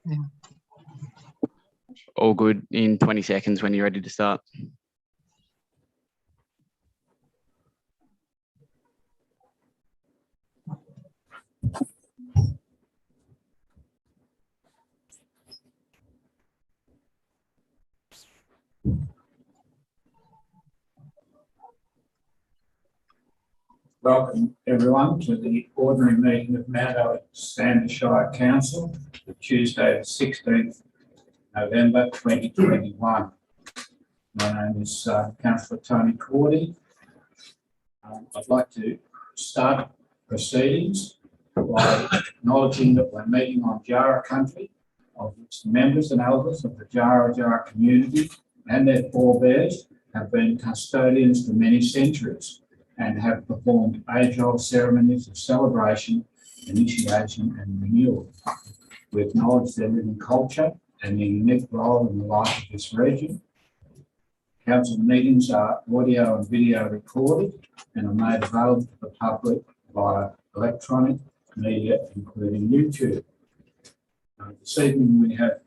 Yeah. All good in 20 seconds when you're ready to start. Welcome everyone to the ordinary meeting of Mount Alexander Shire Council for Tuesday the 16th November 2021. My name is Councillor Tony Cordy. I'd like to start proceedings by acknowledging that we're meeting on Jara country, of which the members and elders of the Jara community and their forebears have been custodians for many centuries and have performed age-old ceremonies of celebration, initiation and renewal. We acknowledge their living culture and their unique role in the life of this region. Council meetings are audio and video recorded and are made available to the public via electronic media, including YouTube. This evening we have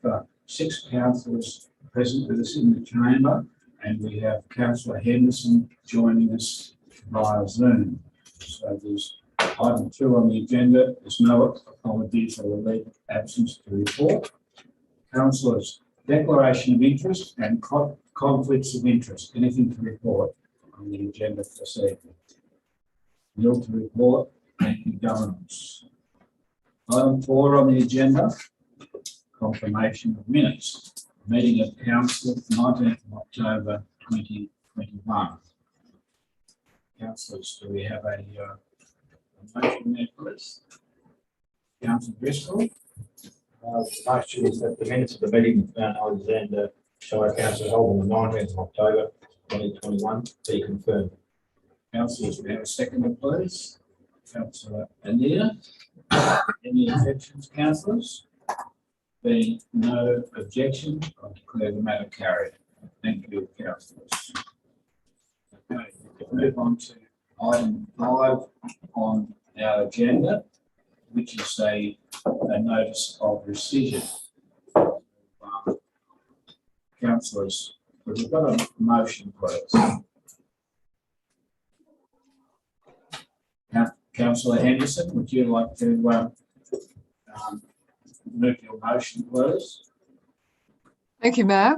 6 councillors present with us in the chamber, and we have Councillor Henderson joining us via Zoom. So there's item 2 on the agenda. There's no apologies or leave of absence to report. Councillors, declaration of interest and conflicts of interest. Anything to report on the agenda for this evening? Nil to report. Thank you, governance. Item 4 on the agenda, confirmation of minutes. Meeting of Council 19th of October 2021. Councillors, do we have a motion there, please? Councillor Driscoll. The motion is that the minutes of the meeting of Mount Alexander Shire Council held on the 19th of October 2021 be confirmed. Councillors, we have a seconder, please. Councillor Anita. Any objections, councillors? Being no objection, I declare the matter carried. Thank you, councillors. Okay, we'll move on to item 5 on our agenda, which is a notice of rescission. Councillors, we've got a motion, please. Councillor Henderson, would you like to move your motion, please? Thank you, Mayor.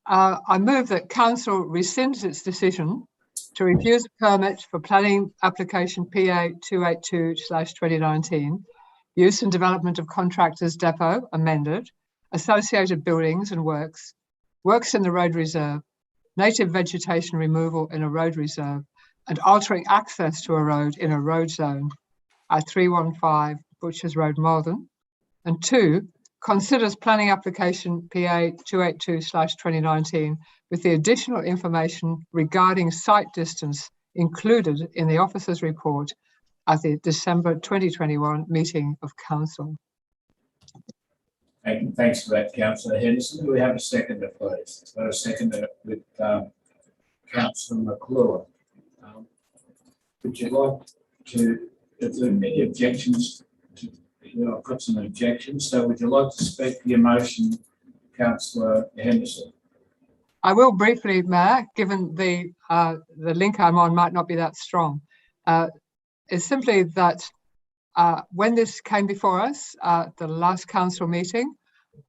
I move that Council rescinds its decision to refuse a permit for planning application PA 282/2019, use and development of contractors depot amended, associated buildings and works in the road reserve, native vegetation removal in a road reserve, and altering access to a road in a road zone at 315 Butchers Road, Malden. And 2, considers planning application PA 282/2019 with the additional information regarding site distance included in the officer's report at the December 2021 meeting of Council. Thanks for that, Councillor Henderson. Do we have a seconder, please? We've got a seconder with Councillor McClure. Would you like to, if there are any objections to, I've got some objections, so would you like to speak to your motion, Councillor Henderson? I will briefly, Mayor, given the link I'm on might not be that strong. It's simply that when this came before us at the last council meeting,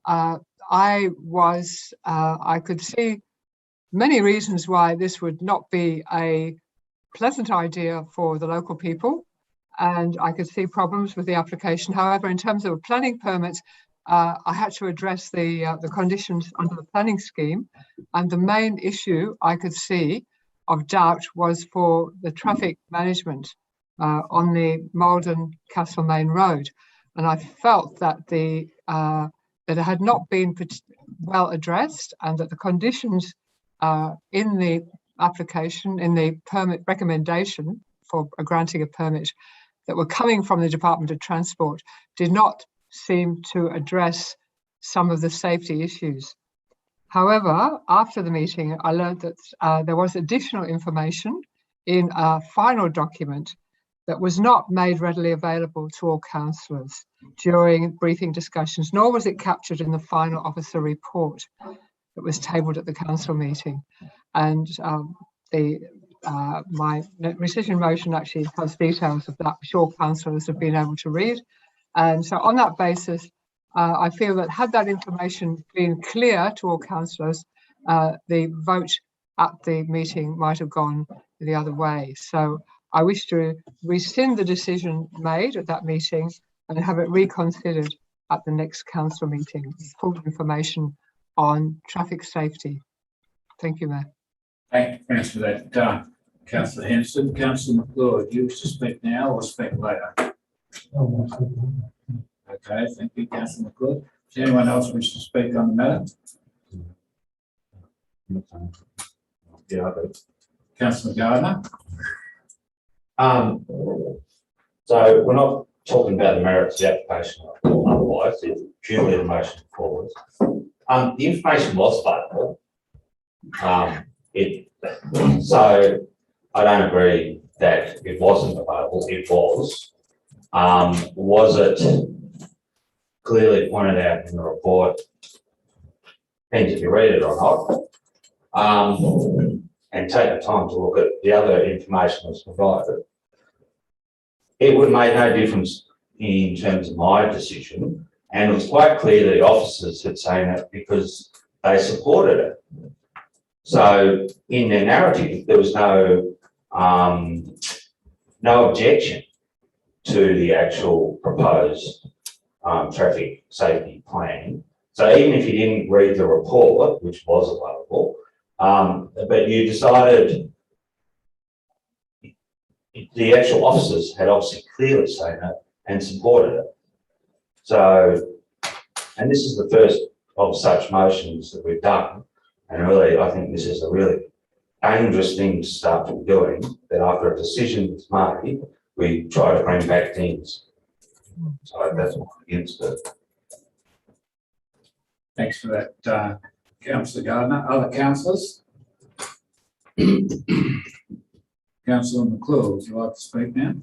I could see many reasons why this would not be a pleasant idea for the local people, and I could see problems with the application. However, in terms of a planning permit, I had to address the conditions under the planning scheme, and the main issue I could see of doubt was for the traffic management on the Malden Castlemaine Road, and I felt that that it had not been well addressed, and that the conditions in the application, in the permit recommendation for granting a permit that were coming from the Department of Transport did not seem to address some of the safety issues. However, after the meeting, I learned that there was additional information in a final document that was not made readily available to all councillors during briefing discussions, nor was it captured in the final officer report that was tabled at the council meeting. And my rescission motion actually has details of that, which all councillors have been able to read. And so on that basis, I feel that had that information been clear to all councillors, the vote at the meeting might have gone the other way. So I wish to rescind the decision made at that meeting and have it reconsidered at the next council meeting. Full information on traffic safety. Thank you, Mayor. Thanks for that, Councillor Henson. Councillor McClure, do you wish to speak now or speak later? Okay, thank you, Councillor McClure. Does anyone else wish to speak on the matter? Yeah, Councillor Gardner. So we're not talking about the merits of the application otherwise, it's purely the motion forward. The information was available. So I don't agree that it wasn't available, it was. Was it clearly pointed out in the report, depends if you read it or not, and take the time to look at the other information that's provided. It would make no difference in terms of my decision, and it was quite clear the officers had seen it because they supported it. So in their narrative, there was no objection to the actual proposed traffic safety plan. So even if you didn't read the report, which was available, but you decided, the actual officers had obviously clearly seen it and supported it. So, and this is the first of such motions that we've done. And really, I think this is a really dangerous thing to start doing, that after a decision is made, we try to bring back things. So that's what I'm against it. Thanks for that, Councillor Gardner. Other councillors? Councillor McClure, would you like to speak now?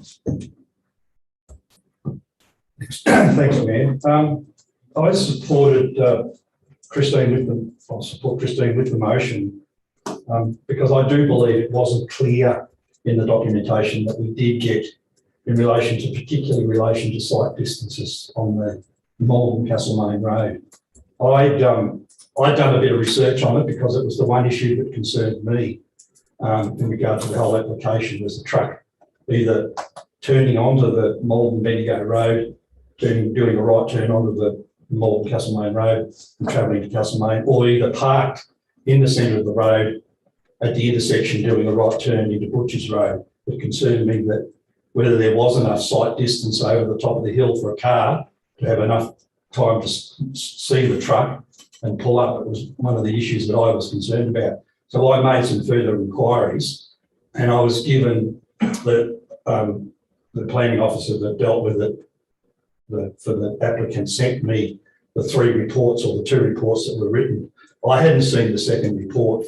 Thanks, Mayor. I supported Christine with the motion because I do believe it wasn't clear in the documentation that we did get particularly in relation to site distances on the Malvern Castlemaine Road. I'd done a bit of research on it because it was the one issue that concerned me in regard to the whole application. Was the truck either turning onto the Malvern Bendigo Road, doing a right turn onto the Malvern Castlemaine Road and travelling to Castlemaine, or either parked in the centre of the road at the intersection doing a right turn into Butchers Road. It concerned me that whether there was enough sight distance over the top of the hill for a car to have enough time to see the truck and pull up. It was one of the issues that I was concerned about. So I made some further inquiries, and I was given the planning officer that dealt with it, for the applicant, sent me the 3 reports or the 2 reports that were written. I hadn't seen the second report,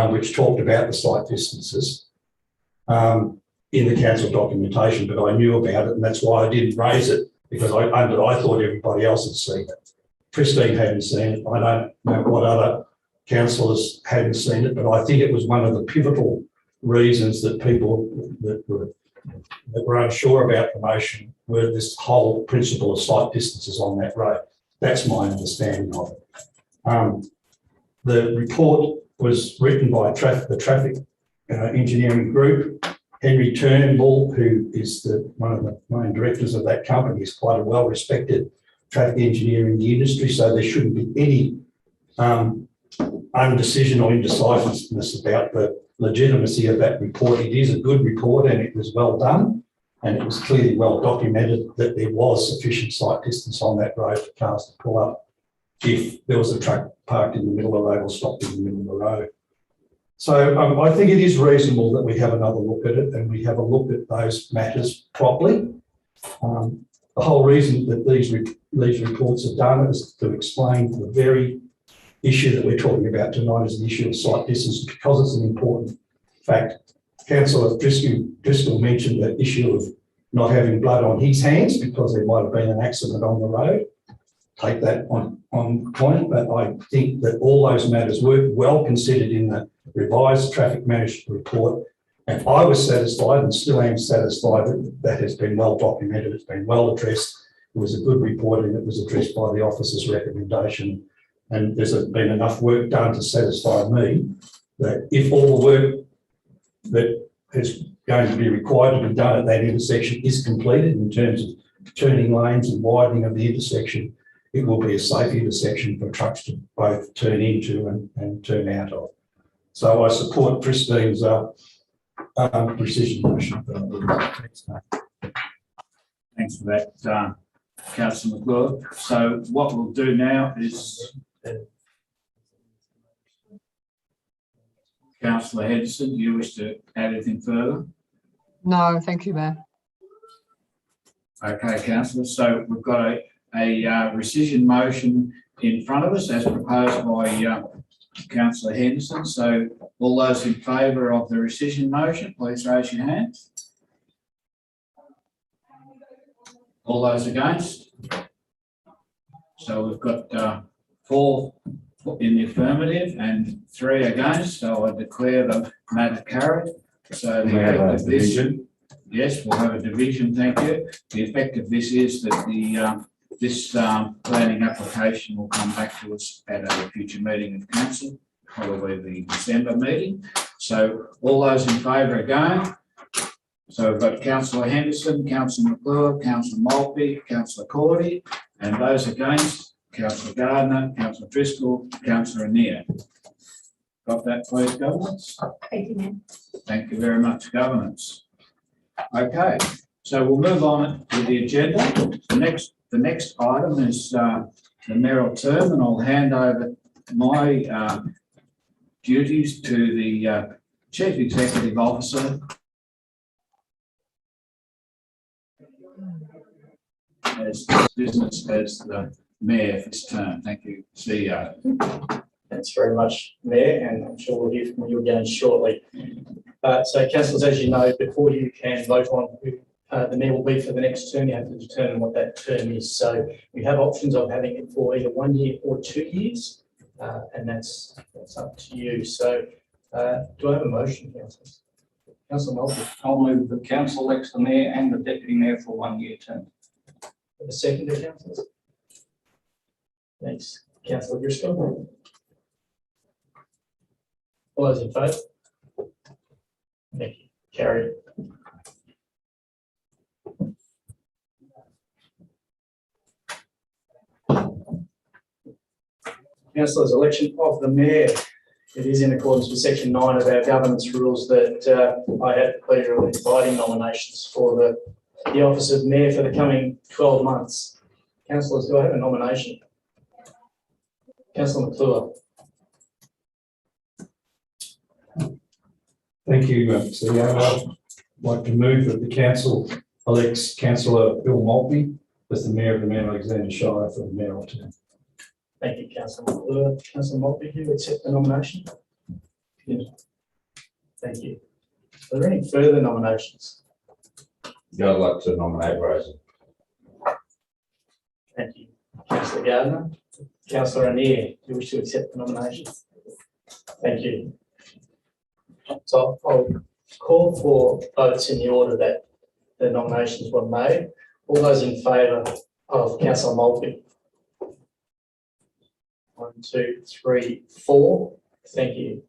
which talked about the site distances in the council documentation, but I knew about it, and that's why I didn't raise it, because I thought everybody else had seen it. Christine hadn't seen it. I don't know what other councillors hadn't seen it, but I think it was one of the pivotal reasons that people that were unsure about the motion were this whole principle of site distances on that road. That's my understanding of it. The report was written by the traffic engineering group. Henry Turnbull, who is one of the main directors of that company, is quite a well-respected traffic engineer in the industry, so there shouldn't be any undecision or indecisiveness about the legitimacy of that report. It is a good report and it was well done, and it was clearly well documented that there was sufficient sight distance on that road for cars to pull up if there was a truck parked in the middle of the road or stopped in the middle of the road. So I think it is reasonable that we have another look at it and we have a look at those matters properly. The whole reason that these reports are done is to explain the very issue that we're talking about tonight, is the issue of sight distance, because it's an important fact Councillor Driscoll mentioned the issue of not having blood on his hands because there might have been an accident on the road. Take that on point, but I think that all those matters were well considered in the revised traffic management report, and I was satisfied and still am satisfied that that has been well documented, it's been well addressed. It was a good report and it was addressed by the officer's recommendation, and there's been enough work done to satisfy me that if all the work that is going to be required to be done at that intersection is completed in terms of turning lanes and widening of the intersection, it will be a safe intersection for trucks to both turn into and turn out of. So I support Christine's precision motion. Thanks for that, Councillor McClure. So what we'll do now is Councillor Henderson, do you wish to add anything further? No, thank you, Mayor. Okay, Councillor. So we've got a rescission motion in front of us as proposed by Councillor Henderson. So all those in favour of the rescission motion, please raise your hands. All those against? So we've got 4 in the affirmative and 3 against. So I declare the matter carried. So the effect of this, yes, we'll have a division. Thank you. The effect of this is that the this planning application will come back to us at a future meeting of council, probably the December meeting. So all those in favour again. So we've got Councillor Henderson, Councillor McClure, Councillor Maltby, Councillor Cordy, and those against, Councillor Gardner, Councillor Driscoll, Councillor Anir. Got that, please, Governance? Thank you, Mayor. Thank you very much, Governance. Okay, so we'll move on with the agenda. The next item is the Mayoral Term, and I'll hand over my duties to the Chief Executive Officer as business as the Mayor for this term. Thank you, CEO. Thanks very much, Mayor, and I'm sure we'll hear from you again shortly. So, councillors, as you know, before you can vote on who the Mayor will be for the next term, you have to determine what that term is. So we have options of having it for either 1 year or 2 years, and that's up to you. So do I have a motion, councillors? Councillor Maltby. I'll move the council elects the Mayor and the Deputy Mayor for 1 year term. A second, councillors? Thanks. Councillor Driscoll. All those in favour? Thank you. Carried. Councillors, election of the Mayor. It is in accordance with section 9 of our governance rules that I have the pleasure of inviting nominations for the office of Mayor for the coming 12 months. Councillors, do I have a nomination? Councillor McClure. Thank you, CEO. I'd like to move that the council elects Councillor Bill Maltby as the Mayor of the Mount Alexander Shire for the mayoral term. Thank you, Councillor McClure. Councillor Maltby, do you accept the nomination? Yes. Thank you. Are there any further nominations? Yeah, I'd like to nominate Rosie. Thank you. Councillor Gardner. Councillor Anir, do you wish to accept the nomination? Thank you. So I'll call for votes in the order that the nominations were made. All those in favour of Councillor Maltby? 1, 2, 3, 4. Thank you.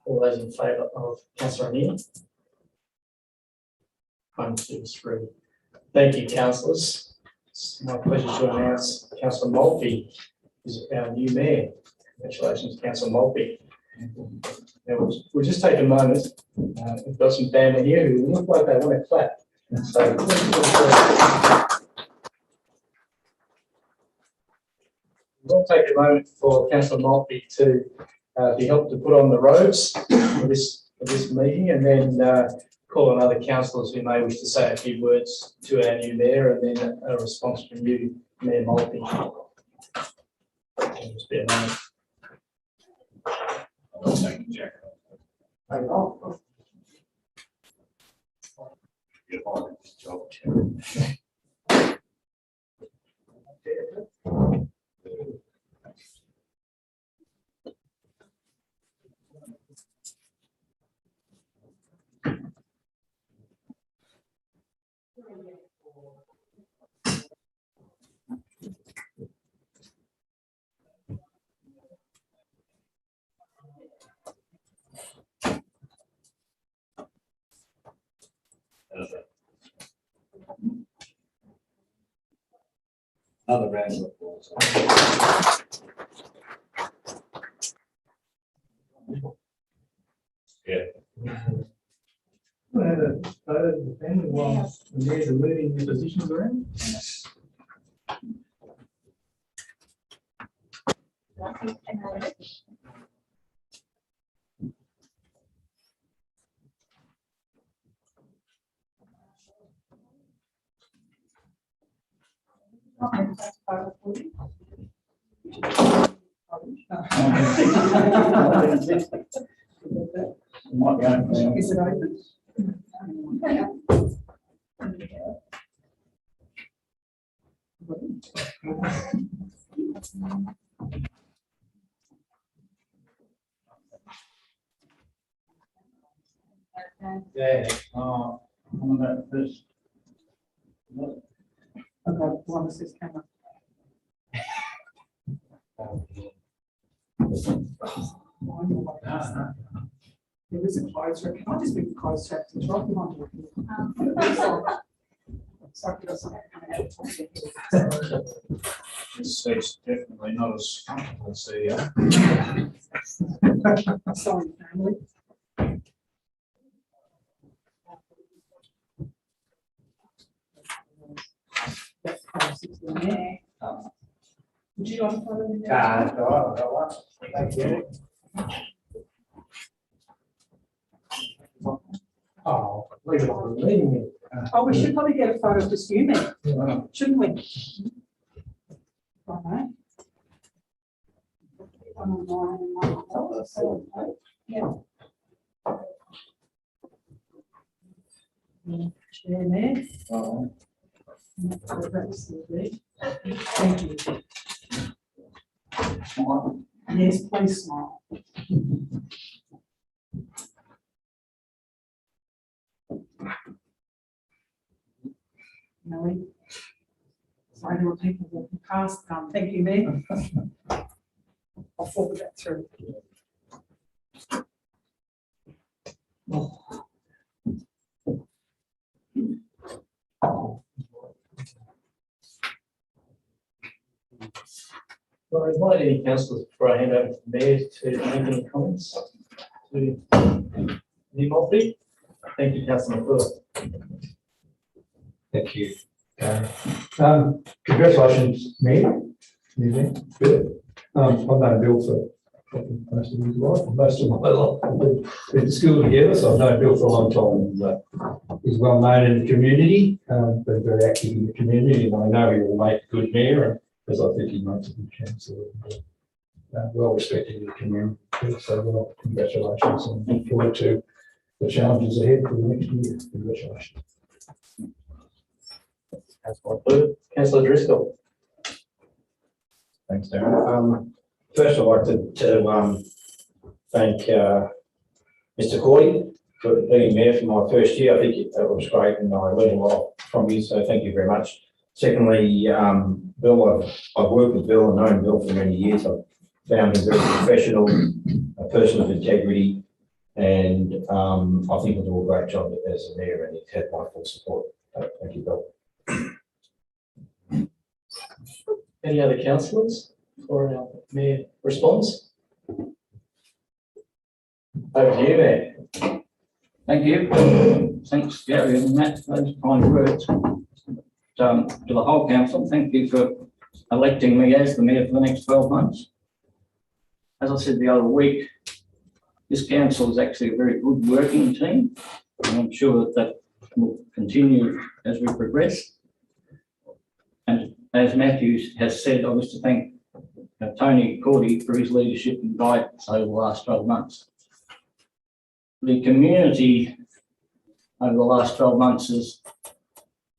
All those in favour of Councillor Anir? 1, 2, 3. Thank you, councillors. It's my pleasure to announce Councillor Maltby is our new Mayor. Congratulations, Councillor Maltby. Now we'll just take a moment. We've got some family here who look like they want to clap. So we'll take a moment for Councillor Maltby to be helped to put on the robes for this meeting, and then call on other councillors who may wish to say a few words to our new Mayor, and then a response from you, Mayor Maltby. Just be a moment. Thank you, Jack. You're on this job, Chair. Another round of applause. Yeah. The family while the mayors are moving their positions around. Might be open. Is it open? Yeah, on that first. Okay, one that says camera. There is a closed track. Can I just be closed track? It's right behind you. Sorry, there's something coming out. This seat's definitely not as comfortable as the, Sorry, family. That's 516 there. Would you like to follow me there? Thank you. Oh, we should probably get a photo of just you, man, shouldn't we? Right. Yeah. Chair there. Thank you. Yes, please smile. Millie. Sorry, there were people walking past. Thank you, Mayor. I'll forward that through. Well, I invite any councillors before I hand over to the Mayor to make any comments. To the Motley. Thank you, Councillor McClure. Thank you. Congratulations, Mayor. Bill. I've known Bill for most of his life, most of my life. We've been to school together, so I've known Bill for a long time. And, he's well known in the community, been very active in the community, and I know he will make a good mayor, and as I think he makes a good councillor. Well respected in the community. So, well, congratulations, and look forward to the challenges ahead for the next year. Congratulations. Councillor Driscoll. Thanks, Darren. First, I'd like to thank Mr. Cordy for being mayor for my first year. I think it was great and I learned a lot from you, so thank you very much. Secondly, Bill, I've worked with Bill and known Bill for many years. I've found him very professional, a person of integrity, and I think he'll do a great job as a mayor, and he's had my full support. Thank you, Bill. Any other councillors for our Mayor response? Over to you, Mayor. Thank you. Thanks, Gary and Matt, for those kind words. To the whole council, thank you for electing me as the mayor for the next 12 months. As I said the other week, this council is actually a very good working team, and I'm sure that will continue as we progress. And as Matthew has said, I wish to thank Tony Cordy for his leadership and guidance over the last 12 months. The community over the last 12 months has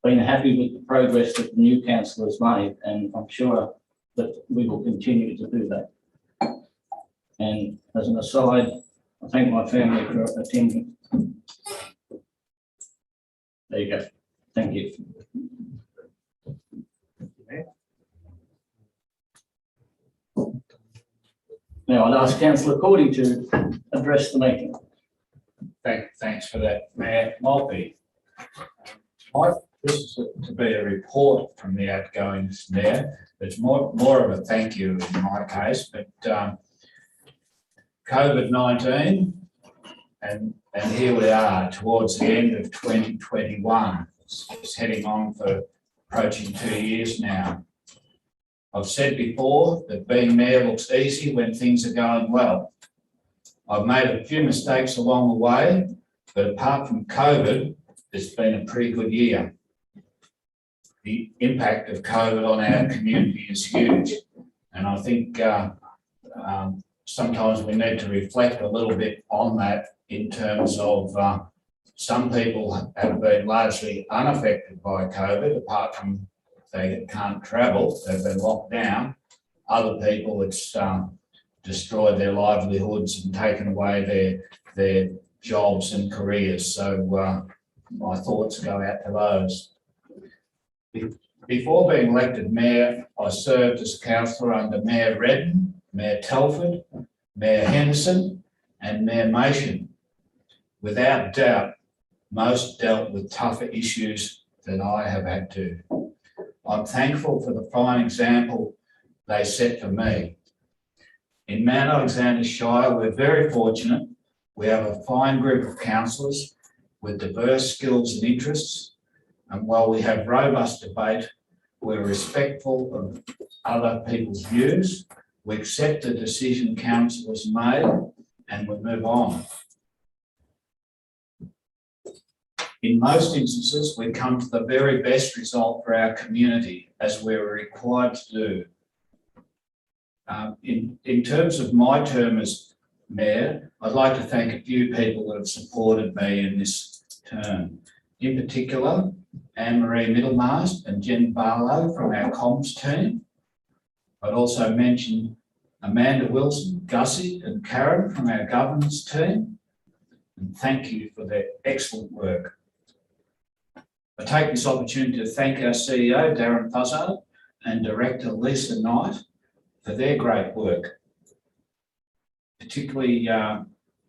been happy with the progress that the new council has made, and I'm sure that we will continue to do that. And as an aside, I thank my family for attending. There you go. Thank you. Now I'd ask Councillor Cordy to address the meeting. Thanks for that, Mayor Maltby. This is to be a report from the outgoing Mayor. It's more of a thank you in my case, but COVID-19, and here we are towards the end of 2021. It's heading on for approaching 2 years now. I've said before that being mayor looks easy when things are going well. I've made a few mistakes along the way, but apart from COVID, it's been a pretty good year. The impact of COVID on our community is huge, and I think sometimes we need to reflect a little bit on that in terms of some people have been largely unaffected by COVID, apart from they can't travel, they've been locked down. Other people, it's destroyed their livelihoods and taken away their jobs and careers. So my thoughts go out to those. Before being elected mayor, I served as councillor under Mayor Redden, Mayor Telford, Mayor Henderson and Mayor Mason. Without doubt, most dealt with tougher issues than I have had to. I'm thankful for the fine example they set for me. In Mount Alexander Shire, we're very fortunate. We have a fine group of councillors with diverse skills and interests. And while we have robust debate, we're respectful of other people's views. We accept the decision council has made and we move on. In most instances, we come to the very best result for our community, as we're required to do. In terms of my term as mayor, I'd like to thank a few people that have supported me in this term. In particular, Anne-Marie Middlemast and Jen Barlow from our comms team. I'd also mention Amanda Wilson, Gussie and Karen from our governance team. And thank you for their excellent work. I take this opportunity to thank our CEO, Darren Fuzzard, and Director Lisa Knight for their great work. Particularly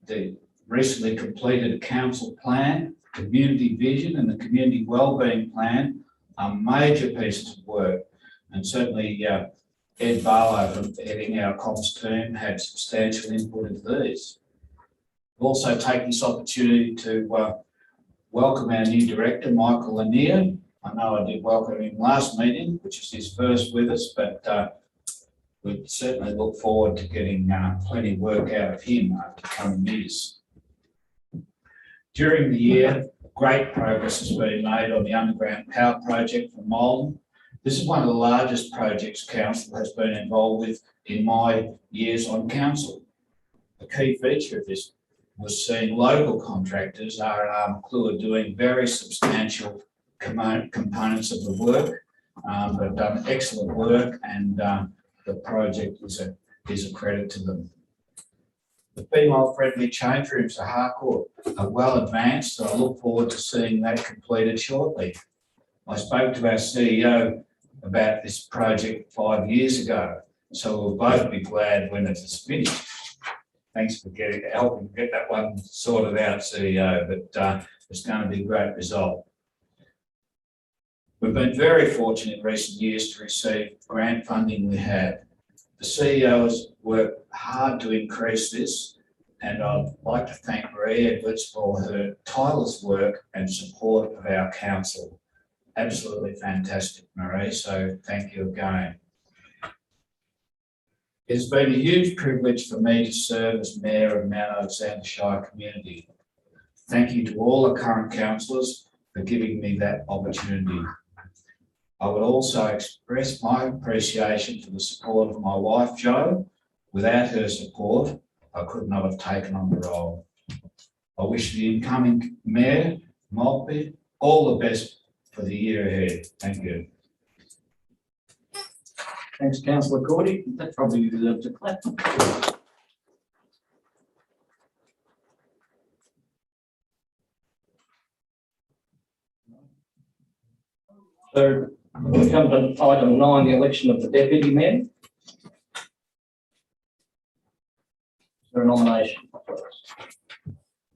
the recently completed council plan, community vision and the community wellbeing plan are major pieces of work. And certainly Ed Barlow from heading our comms team had substantial input into these. I'll also take this opportunity to welcome our new director, Michael Lanier. I know I did welcome him last meeting, which is his first with us, but we certainly look forward to getting plenty of work out of him over the coming years. During the year, great progress has been made on the underground power project for Malden. This is one of the largest projects council has been involved with in my years on council. The key feature of this was seeing local contractors, R&R McClure, doing very substantial components of the work. They've done excellent work, and the project is a credit to them. The female-friendly change rooms at Harcourt are well advanced, so I look forward to seeing that completed shortly. I spoke to our CEO about this project 5 years ago, so we'll both be glad when it is finished. Thanks for helping get that one sorted out, CEO, but it's going to be a great result. We've been very fortunate in recent years to receive grant funding we have. The CEO has worked hard to increase this, and I'd like to thank Marie Edwards for her tireless work and support of our council. Absolutely fantastic, Marie, so thank you again. It's been a huge privilege for me to serve as Mayor of Mount Alexander Shire community. Thank you to all the current councillors for giving me that opportunity. I would also express my appreciation for the support of my wife, Jo. Without her support, I could not have taken on the role. I wish the incoming Mayor Maltby. All the best for the year ahead. Thank you. Thanks, councillor Cordy. That probably deserves a clap. So we come to item 9, the election of the deputy mayor. Is there a nomination?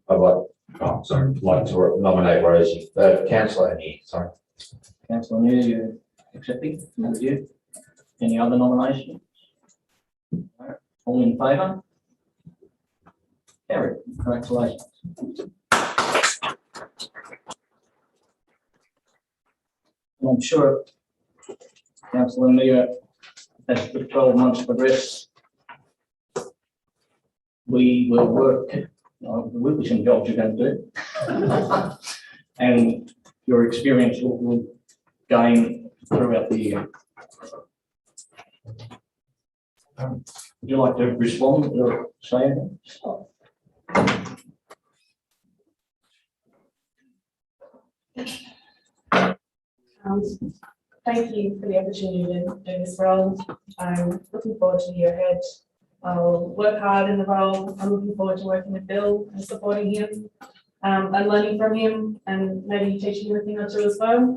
I'd like to nominate Rosie, councillor Annie, sorry. Councillor New, you accepting? Thank you. Any other nominations? No. All in favour? Carried. Congratulations. And I'm sure Councillor Mia, as the 12 months progress, we will work. There will be some jobs you're going to do, and your experience will gain throughout the year. Would you like to respond or say anything? Thank you for the opportunity to do this role. I'm looking forward to the year ahead. I'll work hard in the role. I'm looking forward to working with Bill and supporting him and learning from him and maybe teaching him a thing or two as well.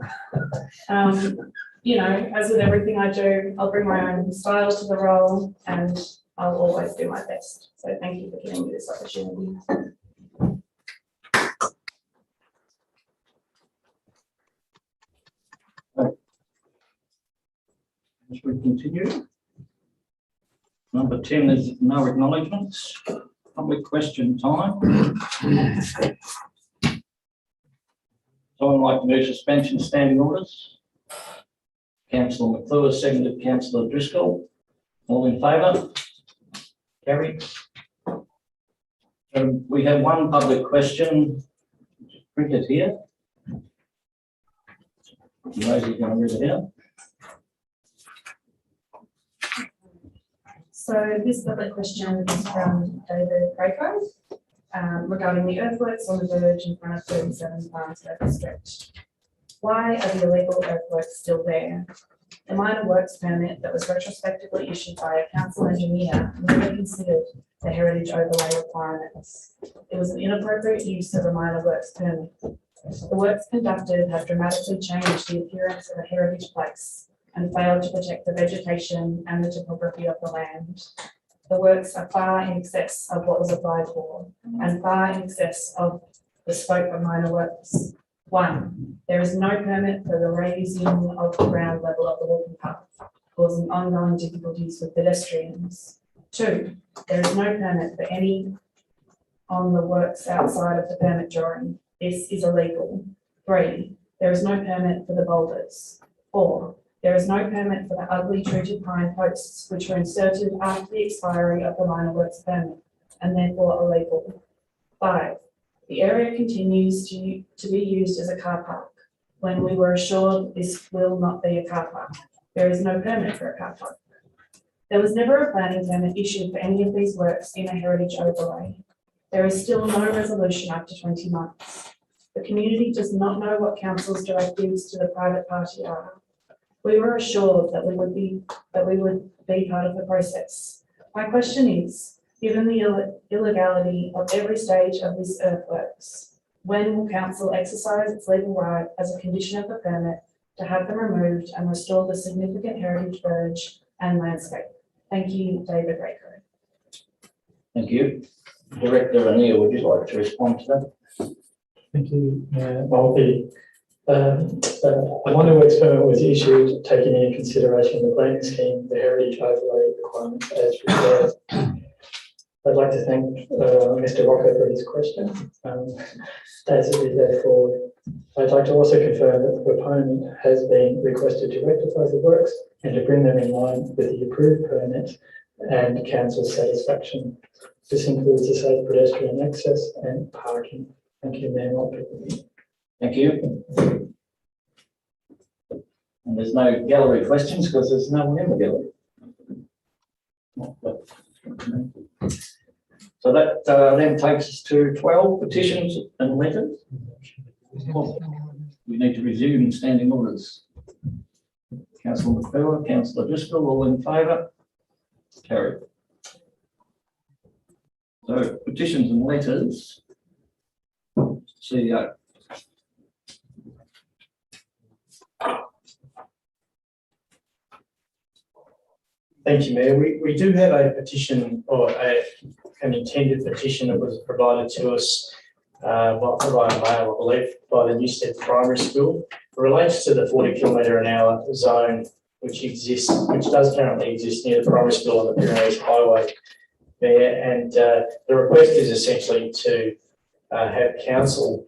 You know, as with everything I do, I'll bring my own style to the role and I'll always do my best. So thank you for giving me this opportunity. As we continue. Number 10 is no acknowledgements. Public question time. Someone like to move suspension standing orders? Councillor McClure, seconded Councillor Driscoll. All in favour? Carried. We have one public question printed here. Rosie's going to read it out. So this public question is from David Craco regarding the earthworks on the verge in front of 37 Farnsworth District. Why are the illegal earthworks still there? The minor works permit that was retrospectively issued by a council engineer never considered the heritage overlay requirements. It was an inappropriate use of a minor works permit. The works conducted have dramatically changed the appearance of a heritage place and failed to protect the vegetation and the topography of the land. The works are far in excess of what was applied for and far in excess of the scope of minor works. 1, there is no permit for the raising of the ground level of the walking path, causing ongoing difficulties with pedestrians. 2, there is no permit for any on the works outside of the permit drawing. This is illegal. 3, there is no permit for the boulders. 4, there is no permit for the ugly treated pine posts which were inserted after the expiry of the minor works permit and therefore illegal. 5, the area continues to be used as a car park when we were assured this will not be a car park. There is no permit for a car park. There was never a planning permit issued for any of these works in a heritage overlay. There is still no resolution after 20 months. The community does not know what council's directives to the private party are. We were assured that we would be part of the process. My question is, given the illegality of every stage of this earthworks, when will council exercise its legal right as a condition of the permit to have them removed and restore the significant heritage verge and landscape? Thank you, David Raker. Thank you. Director Anil, would you like to respond to that? Thank you. Well, the minor works permit was issued taking into consideration the planning scheme, the heritage overlay requirements as required. I'd like to thank Mr. Rocco for his question. As it is that forward, I'd like to also confirm that the proponent has been requested to rectify the works and to bring them in line with the approved permit and council's satisfaction. This includes the safe pedestrian access and parking. Thank you, Mayor. Thank you. And there's no gallery questions because there's no one in the gallery. So that then takes us to 12 petitions and letters. Well, we need to resume standing orders. Councillor McPhail, Councillor Driscoll, all in favour? Carried. So petitions and letters. CEO. Thank you, Mayor. We do have a petition or an intended petition that was provided to us via mail, I believe, by the Newstead Primary School. It relates to the 40 km/h zone which does currently exist near the primary school on the Pyrenees Highway there. And the request is essentially to have council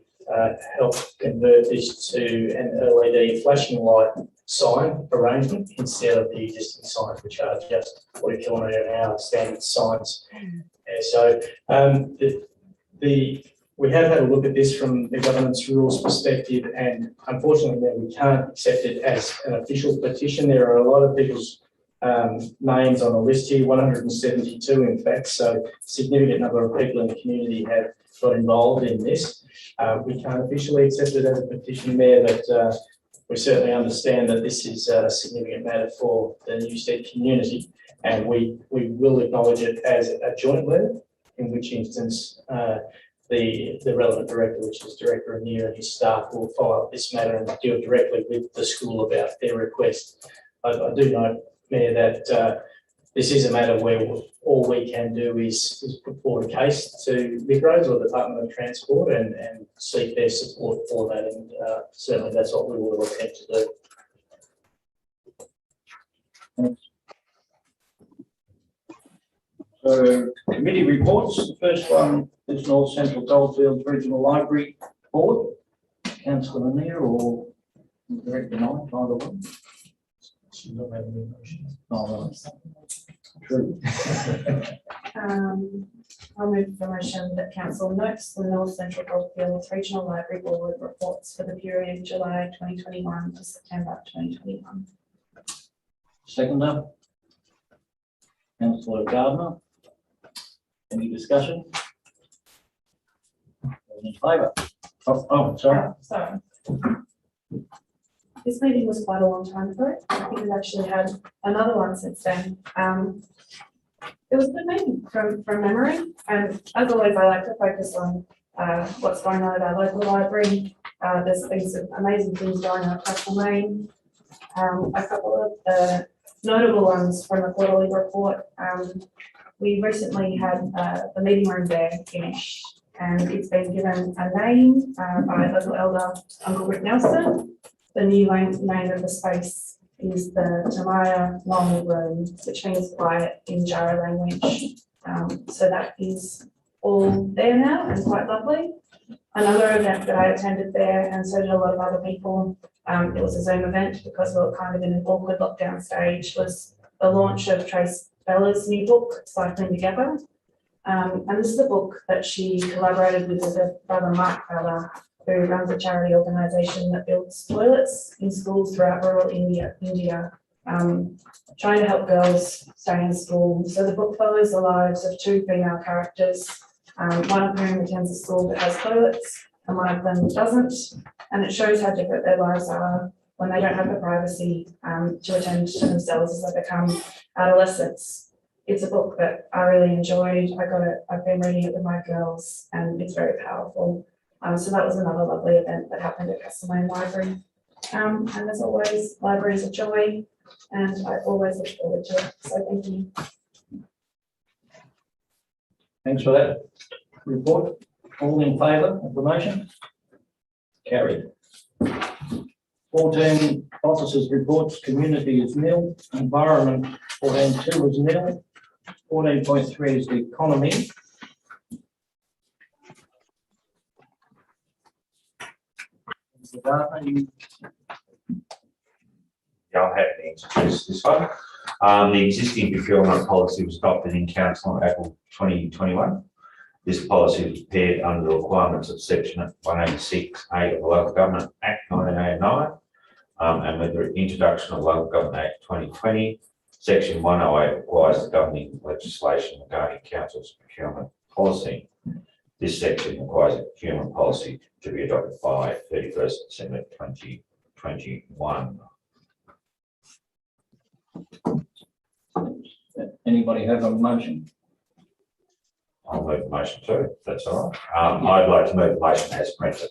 help convert this to an LED flashing light sign arrangement instead of the existing signs, which are just 40 km/h standard signs. And so we have had a look at this from the governance rules perspective, and unfortunately we can't accept it as an official petition. There are a lot of people's names on the list here, 172 in fact, so a significant number of people in the community have got involved in this. We can't officially accept it as a petition, Mayor, but we certainly understand that this is a significant matter for the Newstead community, and we will acknowledge it as a joint letter, in which instance the relevant director, which is Director Anir, and his staff will follow up this matter and deal directly with the school about their request. I do know, Mayor, that this is a matter where all we can do is put forward a case to Midroads or the Department of Transport and seek their support for that, and certainly that's what we will attempt to do. So committee reports. The first one is North Central Goldfields Regional Library Board. Councillor Anir or Director Knight, either one. Should not have any motion. Oh, true. I'll move the motion that council notes the North Central Goldfields Regional Library Board reports for the period July 2021 to September 2021. Seconder. Councillor Gardner. Any discussion? All in favour? Oh, sorry. Sorry. This meeting was quite a long time ago. I think we've actually had another one since then. It was a good meeting from memory, and as always, I like to focus on what's going on at our local library. There's been some amazing things going on at Castlemaine. A couple of notable ones from the quarterly report. We recently had the meeting room there finished, and it's been given a name by local elder Uncle Rick Nelson. The new name of the space is the Tamaya Long Room, which means quiet in Jara language. So that is all there now and quite lovely. Another event that I attended there, and so did a lot of other people, it was a Zoom event because we were kind of in an awkward lockdown stage, was the launch of Trace Bella's new book, Cycling Together. And this is a book that she collaborated with her brother Mark Bella, who runs a charity organisation that builds toilets in schools throughout rural India, trying to help girls stay in school. So the book follows the lives of two female characters, one of whom attends a school that has toilets and one of them doesn't. And it shows how different their lives are when they don't have the privacy to attend to themselves as they become adolescents. It's a book that I really enjoyed. I've been reading it with my girls, and it's very powerful. So that was another lovely event that happened at Castlemaine Library. And as always, library is a joy, and I always look forward to it. So thank you. Thanks for that report. All in favour of the motion? Carried. 14 officers reports, community is nil, environment 14.2 is nil, 14.3 is the economy. Yeah, I'm happy to introduce this one. The existing procurement policy was adopted in Council in April 2021. This policy was prepared under the requirements of Section 186A of the Local Government Act 1989, and with the introduction of the Local Government Act 2020, Section 108 requires the governing legislation regarding Council's procurement policy. This section requires a procurement policy to be adopted by 31st December 2021. Anybody have a motion? I'll move the motion too, if that's all right. I'd like to move the motion as printed.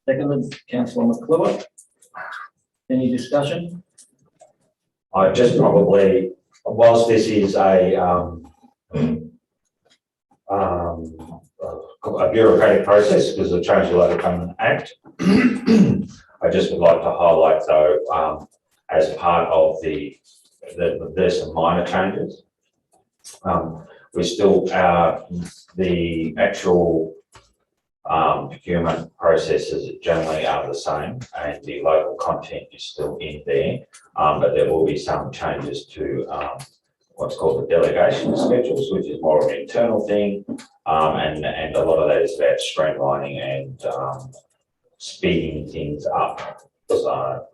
Seconded, councillor McClure. Any discussion? I just probably, whilst this is a bureaucratic process because of the Change the Local Government Act, I just would like to highlight though, as part of there's some minor changes. We still, the actual procurement processes generally are the same and the local content is still in there, but there will be some changes to what's called the delegation schedules, which is more of an internal thing, and a lot of that is about streamlining and speeding things up. So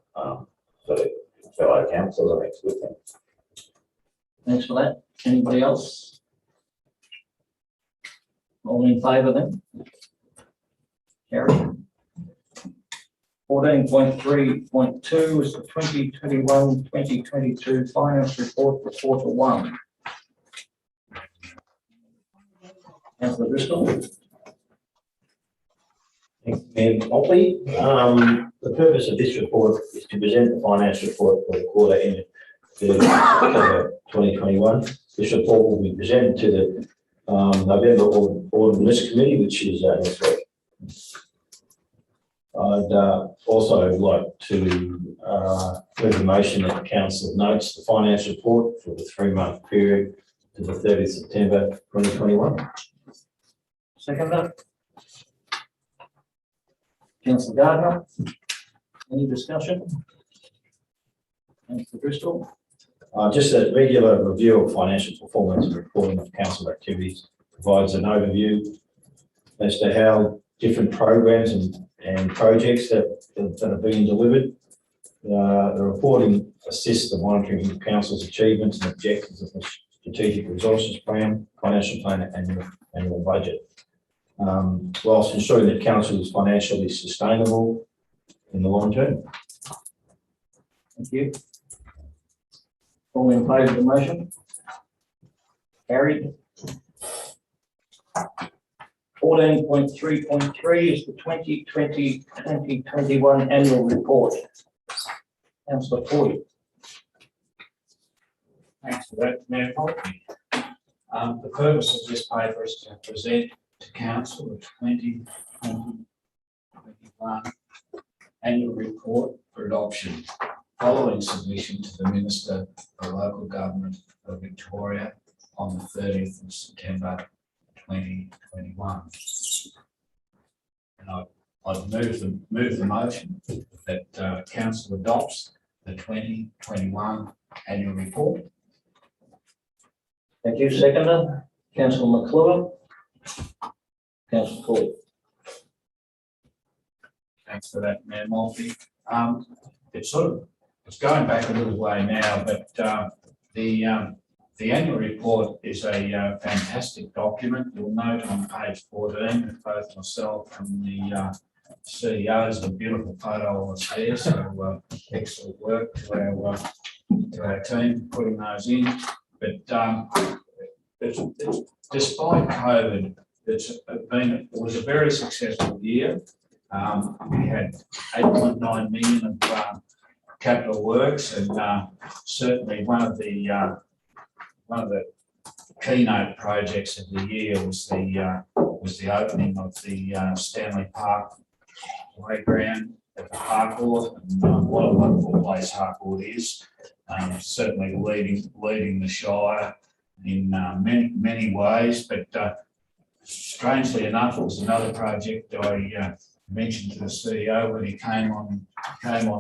for the fellow councils, I think it's a good thing. Thanks for that. Anybody else? All in favour then? Carried. 14.3.2 is the 2021-2022 finance report for quarter one. Councillor Bristol. Thanks, Mayor Motley. The purpose of this report is to present the finance report for the quarter ended 30th September 2021. This report will be presented to the November Board and Risk Committee, which is next week. I'd also like to move a motion that the council notes the finance report for the 3-month period to the 30th September 2021. Seconder. Councillor Gardner. Any discussion? Councillor Bristol. Just a regular review of financial performance and reporting of council activities provides an overview as to how different programs and projects that are being delivered. The reporting assists the monitoring of council's achievements and objectives of the strategic resources plan, financial plan, and annual budget, whilst ensuring that council is financially sustainable in the long term. Thank you. All in favour of the motion? Carried. 14.3.3 is the 2020-2021 annual report. Councillor Ford. Thanks for that, Mayor Motley. The purpose of this paper is to present to council the 2021 annual report for adoption, following submission to the Minister for Local Government of Victoria on the 30th of September 2021. And I'd move the motion that council adopts the 2021 annual report. Thank you. Seconder. Councillor McClure. Councillor Ford. Thanks for that, Mayor Motley. It's going back a little way now, but the annual report is a fantastic document. You'll note on page 14 that both myself and the CEO's a beautiful photo of us there. So excellent work to our team putting those in. But despite COVID, it was a very successful year. We had 8.9 million of capital works, and certainly one of the keynote projects of the year was the opening of the Stanley Park playground at the Harcourt. And what a wonderful place Harcourt is. Certainly leading the Shire in many ways, but strangely enough, it was another project I mentioned to the CEO when he came on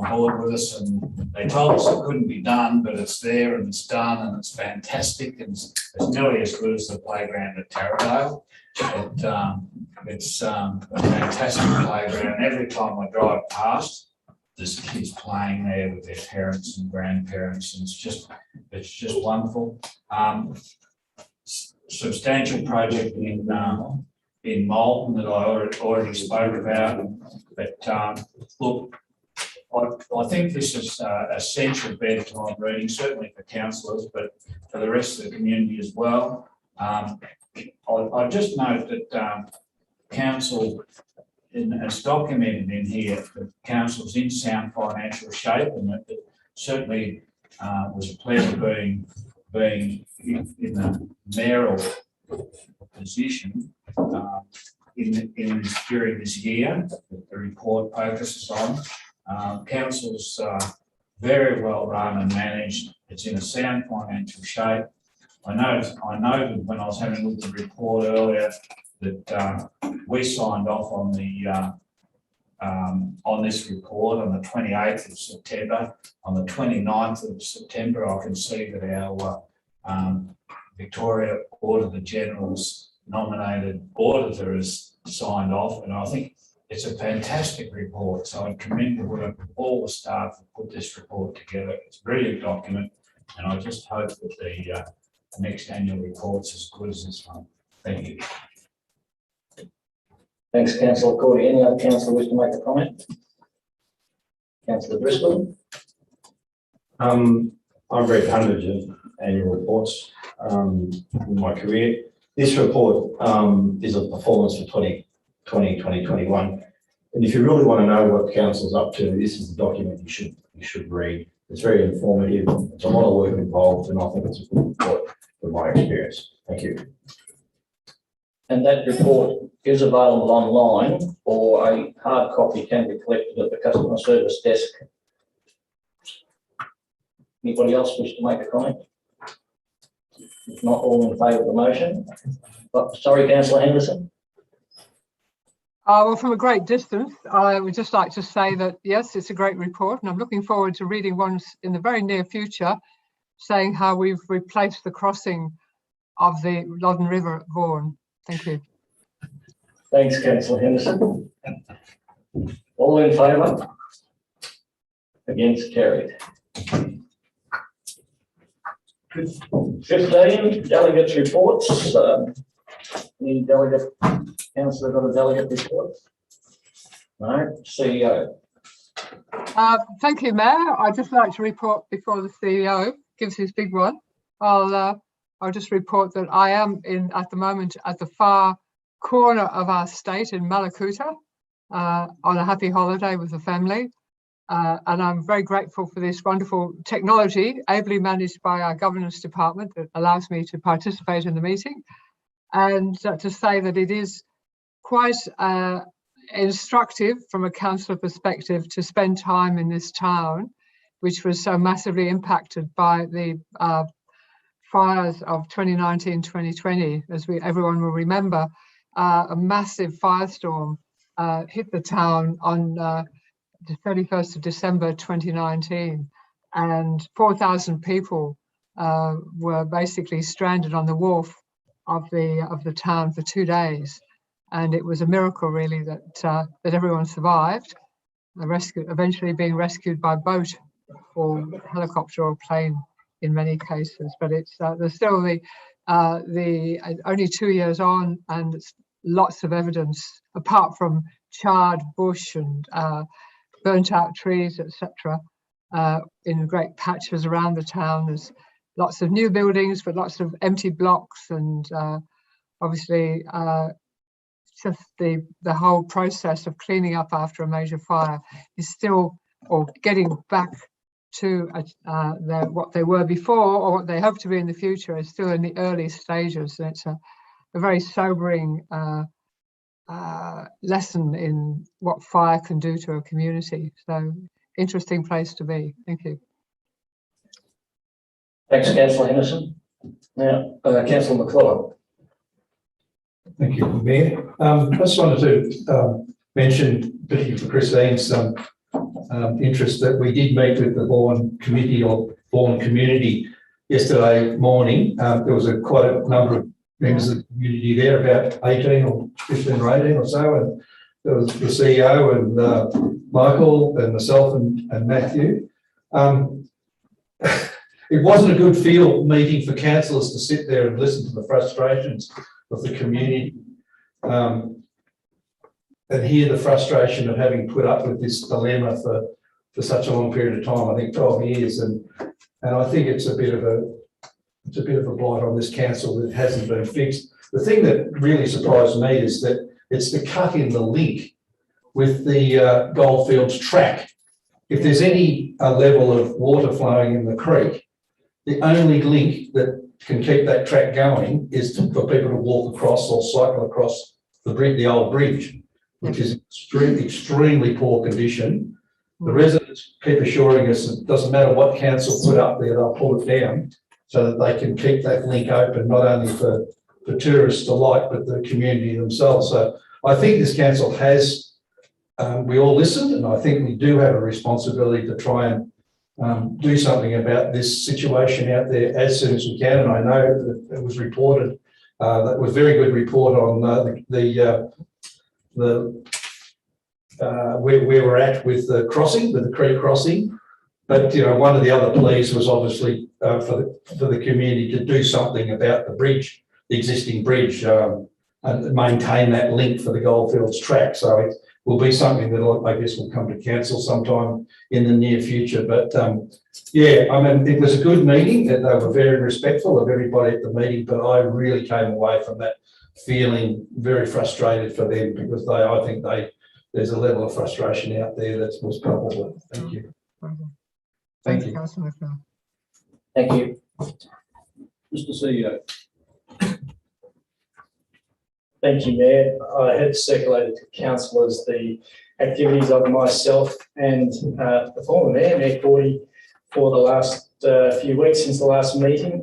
board with us, and they told us it couldn't be done, but it's there and it's done and it's fantastic, and it's nearly as good as the playground at Taradale. It's a fantastic playground. Every time I drive past, there's kids playing there with their parents and grandparents, and it's just wonderful. substantial project in Malton that I already spoke about. But look, I think this is essential bedtime reading, certainly for councillors, but for the rest of the community as well. I just note that council, as documented in here, the council's in sound financial shape, and that it certainly was a pleasure being in the mayoral position during this year that the report focuses on. Council's very well run and managed. It's in a sound financial shape. I noted when I was having a look at the report earlier that we signed off on this report on the 28th of September. On the 29th of September, I can see that our Victoria Auditor General's nominated auditor has signed off, and I think it's a fantastic report. So I commend the work of all the staff that put this report together. It's a brilliant document, and I just hope that the next annual report's as good as this one. Thank you. Thanks, Councillor Cordy. Any other councillor wish to make a comment? Councillor Driscoll. I've read hundreds of annual reports in my career. This report is a performance for 2020-2021. And if you really want to know what the council's up to, this is the document you should read. It's very informative. It's a lot of work involved, and I think it's a good report from my experience. Thank you. And that report is available online, or a hard copy can be collected at the customer service desk. Anybody else wish to make a comment? If not, all in favour of the motion. Sorry, Councillor Henderson. Well, from a great distance, I would just like to say that, yes, it's a great report, and I'm looking forward to reading ones in the very near future saying how we've replaced the crossing of the Loddon River at Vaughan. Thank you. Thanks, Councillor Henderson. All in favour? Against? Carried. 15, delegates' reports. Any delegate, councillor got a delegate report? No. CEO. Thank you, Mayor. I'd just like to report before the CEO gives his big one. I'll just report that I am at the moment at the far corner of our state in Malakuta on a happy holiday with the family. And I'm very grateful for this wonderful technology, ably managed by our governance department, that allows me to participate in the meeting. And to say that it is quite instructive from a councillor perspective to spend time in this town, which was so massively impacted by the fires of 2019-2020. As everyone will remember, a massive firestorm hit the town on the 31st of December 2019, and 4,000 people were basically stranded on the wharf of the town for 2 days. And it was a miracle, really, that everyone survived. Eventually being rescued by boat or helicopter or plane in many cases. But it's there's still the only 2 years on, and it's lots of evidence apart from charred bush and burnt out trees, etc. In great patches around the town. There's lots of new buildings, but lots of empty blocks, and obviously just the whole process of cleaning up after a major fire is still, or getting back to what they were before or what they hope to be in the future, is still in the early stages. And it's a very sobering lesson in what fire can do to a community. So interesting place to be. Thank you. Thanks, Councillor Henderson. Now, Councillor McClellan. Thank you, Mayor. I just wanted to mention, particularly for Christine's interest, that we did meet with the Vaughan committee or Vaughan community yesterday morning. There was quite a number of members of the community there, about 18 or 15 or 18 or so, and there was the CEO and Michael and myself and Matthew. it wasn't a good field meeting for councillors to sit there and listen to the frustrations of the community. And hear the frustration of having put up with this dilemma for such a long period of time, I think 12 years. And I think it's a bit of a blight on this council that hasn't been fixed. The thing that really surprised me is that it's the cut in the link with the Goldfields track. If there's any level of water flowing in the creek, the only link that can keep that track going is for people to walk across or cycle across the old bridge, which is extremely poor condition. The residents keep assuring us it doesn't matter what council put up there, they'll pull it down so that they can keep that link open, not only for tourists alike, but the community themselves. So I think this council has, we all listened, and I think we do have a responsibility to try and do something about this situation out there as soon as we can. And I know that it was reported, that was a very good report on where we're at with the crossing, with the creek crossing. But one of the other pleas was obviously for the community to do something about the bridge, the existing bridge, and maintain that link for the Goldfields track. So it will be something that I guess will come to council sometime in the near future. But yeah, I mean, it was a good meeting, and they were very respectful of everybody at the meeting. But I really came away from that feeling very frustrated for them, because I think there's a level of frustration out there that was palpable. Thank you. Thank you, Councillor. Thank you. Mr. CEO. Thank you, Mayor. I had circulated to councillors the activities of myself and the former Mayor, Mayor Cordy, for the last few weeks since the last meeting.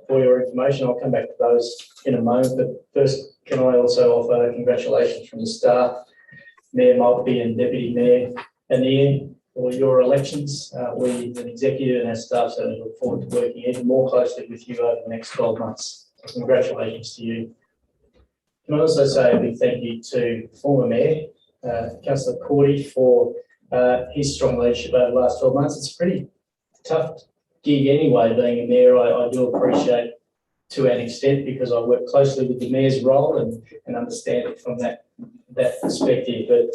For your information, I'll come back to those in a moment. But first, can I also offer congratulations from the staff, Mayor Maltby and Deputy Mayor Anir, for your elections. We, as an executive and our staff, certainly look forward to working even more closely with you over the next 12 months. So congratulations to you. Can I also say a big thank you to former Mayor, Councillor Cordy, for his strong leadership over the last 12 months. It's a pretty tough gig anyway, being a mayor. I do appreciate to an extent, because I work closely with the mayor's role and understand it from that perspective. But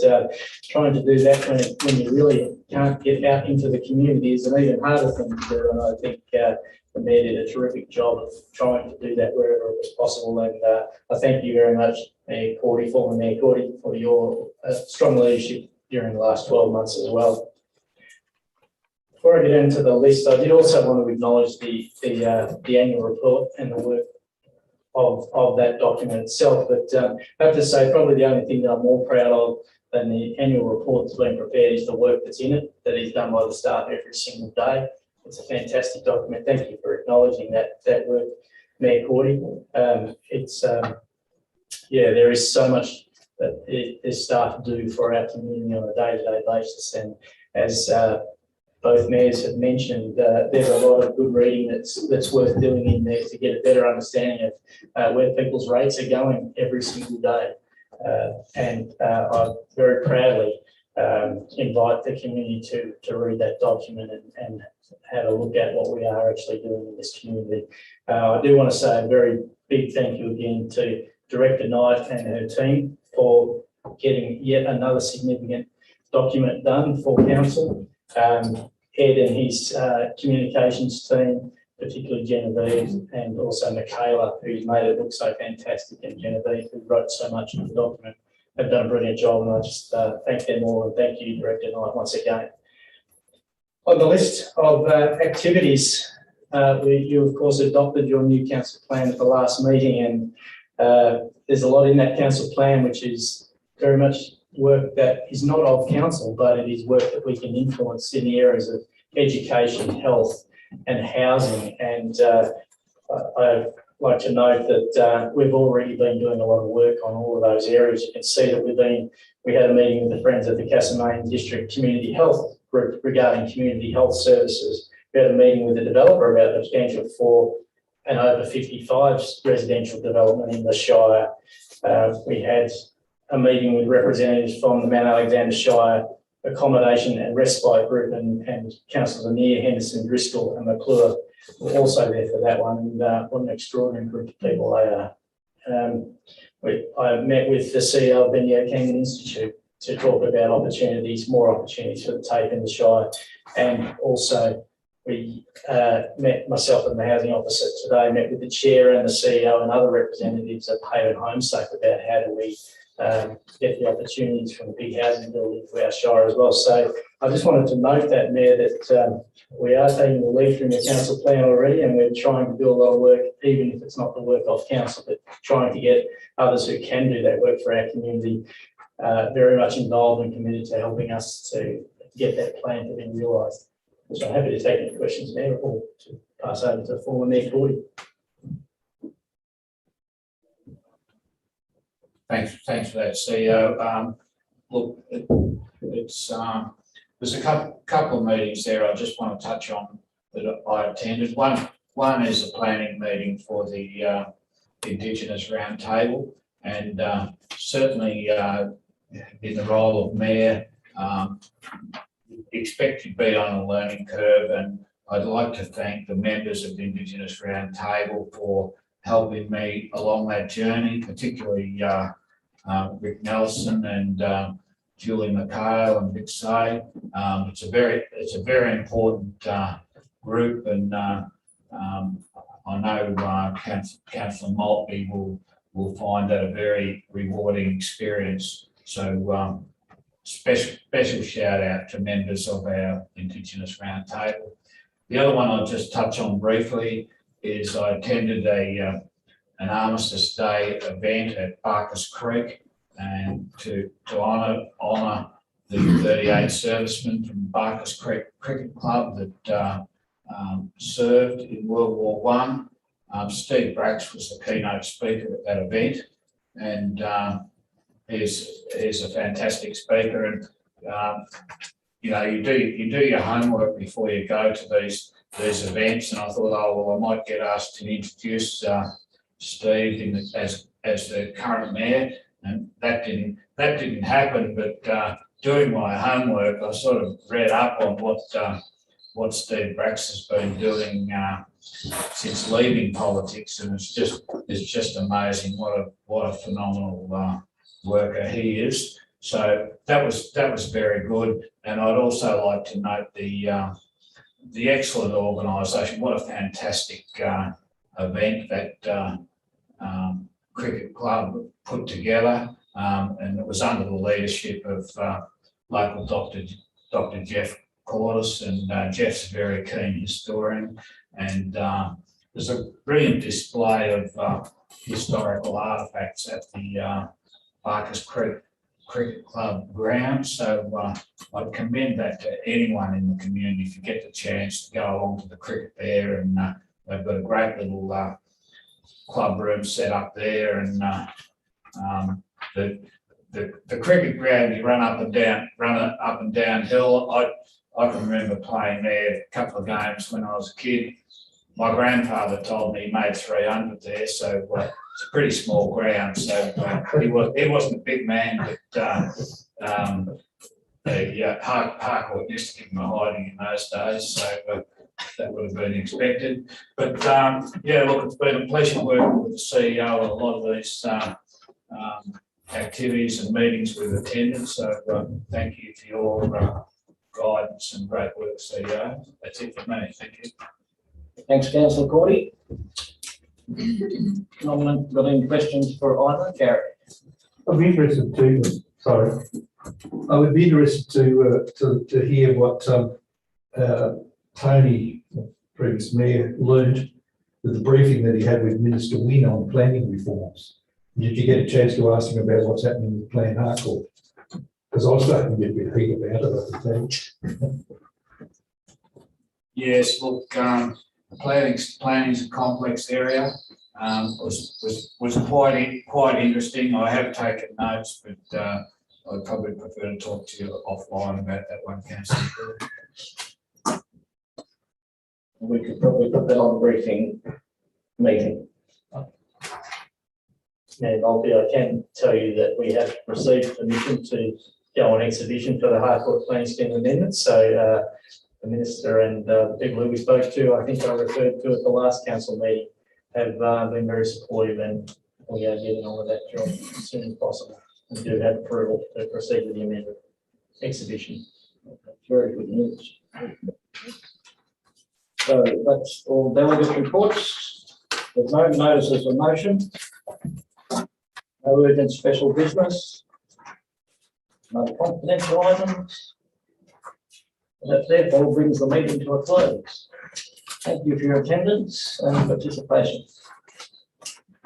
trying to do that when you really can't get out into the community is an even harder thing to do. And I think the mayor did a terrific job of trying to do that wherever it was possible. And I thank you very much, Mayor Cordy, former Mayor Cordy, for your strong leadership during the last 12 months as well. Before I get into the list, I did also want to acknowledge the annual report and the work of that document itself. But I have to say, probably the only thing that I'm more proud of than the annual report that's been prepared is the work that's in it, that is done by the staff every single day. It's a fantastic document. Thank you for acknowledging that work, Mayor Cordy. Yeah, there is so much that the staff do for our community on a day-to-day basis, and as both mayors have mentioned, there's a lot of good reading that's worth doing in there to get a better understanding of where people's rates are going every single day. And I very proudly invite the community to read that document and have a look at what we are actually doing in this community. I do want to say a very big thank you again to Director Knight and her team for getting yet another significant document done for council. Ed and his communications team, particularly Genevieve, and also Michaela, who's made it look so fantastic, and Genevieve, who wrote so much of the document, have done a brilliant job, and I just thank them all, and thank you, Director Knight, once again. On the list of activities, you of course adopted your new council plan at the last meeting, and there's a lot in that council plan which is very much work that is not of council, but it is work that we can influence in the areas of education, health and housing. And I'd like to note that we've already been doing a lot of work on all of those areas. You can see that we had a meeting with the Friends of the Castlemaine District Community Health Group regarding community health services. We had a meeting with the developer about the potential for an over 55 residential development in the Shire. We had a meeting with representatives from the Mount Alexander Shire Accommodation and Respite Group and councillors Anir, Henderson, Driscoll and McClure were also there for that one, and what an extraordinary group of people they are. I met with the CEO of Bendigo Canyon Institute to talk about opportunities, more opportunities for the TAFE in the Shire, and also we met, myself and the housing officer today, met with the chair and the CEO and other representatives at Haven Home Safe about how do we get the opportunities from the big housing building for our Shire as well. So I just wanted to note that, Mayor, that we are taking the lead from the council plan already, and we're trying to do a lot of work, even if it's not the work of council, but trying to get others who can do that work for our community very much involved and committed to helping us to get that plan to be realised. So I'm happy to take any questions, Mayor, or to pass over to former Mayor Cordy. Thanks for that, CEO. Look, there's a couple of meetings there I just want to touch on that I attended. One is a planning meeting for the Indigenous Roundtable, and certainly in the role of Mayor, expect to be on a learning curve, and I'd like to thank the members of the Indigenous Roundtable for helping me along that journey, particularly Rick Nelson and Julie McHale and Vic Say. It's a very important group, and I know Councillor Maltby will find that a very rewarding experience. So special shout out to members of our Indigenous Roundtable. The other one I'll just touch on briefly is I attended an Armistice Day event at Barkers Creek, and to honour the 38 servicemen from Barkers Creek Cricket Club that served in World War One. Steve Brax was the keynote speaker at that event, and he's a fantastic speaker. And you know, you do your homework before you go to these events. And I thought, oh well, I might get asked to introduce Steve as the current mayor, and that didn't happen. But doing my homework, I sort of read up on what Steve Brax has been doing since leaving politics, and it's just amazing what a phenomenal worker he is. So that was very good, and I'd also like to note the excellent organisation. What a fantastic event that cricket club put together, and it was under the leadership of local Dr. Jeff Cordes, and Jeff's a very keen historian, and there's a brilliant display of historical artefacts at the Barkers Creek Cricket Club grounds. So I'd commend that to anyone in the community if you get the chance to go along to the cricket there, and they've got a great little club room set up there, and the cricket ground, you run up and down hill. I can remember playing there a couple of games when I was a kid. My grandfather told me he made 300 there, so it's a pretty small ground. So he wasn't a big man, but the Harcourt used to give him a hiding in those days, so that would have been expected. But yeah, look, it's been a pleasure working with the CEO on a lot of these activities and meetings we've attended. So thank you for your guidance and great work, CEO. That's it for me. Thank you. Thanks, Councillor Cordy. Nominate, got any questions for either? Gary? I'd be interested to, sorry, I would be interested to hear what Tony, previous mayor, learned with the briefing that he had with Minister Wynne on planning reforms. Did you get a chance to ask him about what's happening with Plan Harcourt? Because I was starting to get a bit heat about it, I think. Yes, look, planning's a complex area. Was quite interesting. I have taken notes, but I'd probably prefer to talk to you offline about that one, Councillor. We could probably put that on the briefing meeting. And I can tell you that we have received permission to go on exhibition for the Harcourt Plan Scheme Amendment. So the Minister and the people who we spoke to, I think I referred to at the last council meeting, have been very supportive, and we are getting on with that job as soon as possible. We do have approval to proceed with the amended exhibition. Very good news. So that's all delegate reports. There's no notices of motion. No urgent special business. No confidential items. And that therefore brings the meeting to a close. Thank you for your attendance and participation.